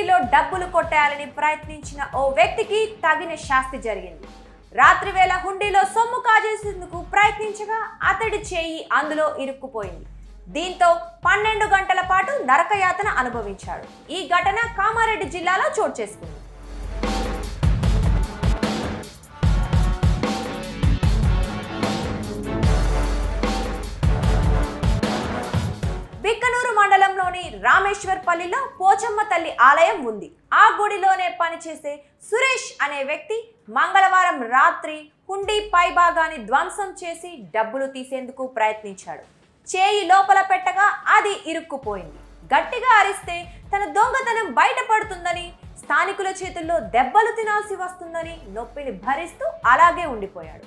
హుండీలో డబ్బులు కొట్టేయాలని ప్రయత్నించిన ఓ వ్యక్తికి తగిన శాస్తి జరిగింది. రాత్రి వేళ హుండీలో సొమ్ము కాజేసేందుకు ప్రయత్నించగా అతడి చేయి అందులో ఇరుక్కుపోయింది. దీంతో 12 గంటల పాటు నరకయాతన అనుభవించాడు. ఈ ఘటన కామారెడ్డి జిల్లాలో చోటు చేసుకుంది. బిక్కనూరు మండలంలోని రామేశ్వర్పల్లిలో పోచమ్మ తల్లి ఆలయం ఉంది. ఆ గుడిలోనే పనిచేసే సురేష్ అనే వ్యక్తి మంగళవారం రాత్రి హుండీ పైభాగాన్ని ధ్వంసం చేసి డబ్బులు తీసేందుకు ప్రయత్నించాడు. చేయి లోపల పెట్టగా అది ఇరుక్కుపోయింది. గట్టిగా అరిస్తే తన దొంగతనం బయటపడుతుందని, స్థానికుల చేతుల్లో దెబ్బలు తినాల్సి వస్తుందని నొప్పిని భరిస్తూ అలాగే ఉండిపోయాడు.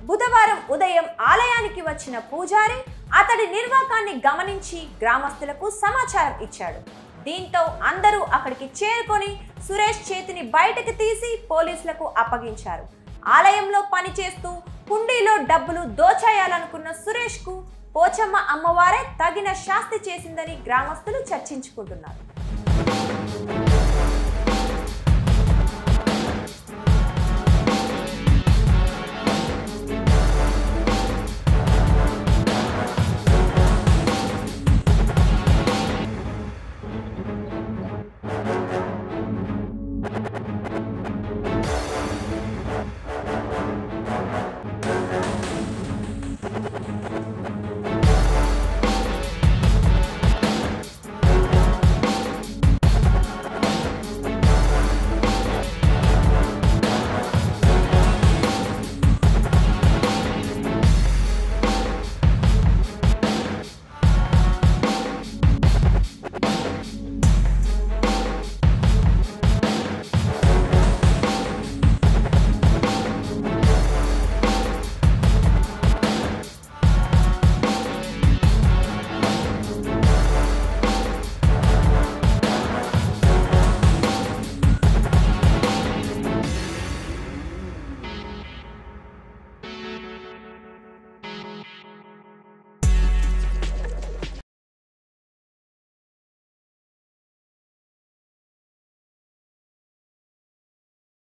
బుధవారం ఉదయం ఆలయానికి వచ్చిన పూజారి అతడి నిర్వాకాన్ని గమనించి గ్రామస్తులకు సమాచారం ఇచ్చాడు. దీంతో అందరూ అక్కడికి చేరుకొని సురేష్ చేతిని బయటకు తీసి పోలీసులకు అప్పగించారు. ఆలయంలో పనిచేస్తూ హుండీలో డబ్బులు దోచేయాలనుకున్న సురేష్ కు పోచమ్మ అమ్మవారే తగిన శాస్తి చేసిందని గ్రామస్తులు చర్చించుకుంటున్నారు.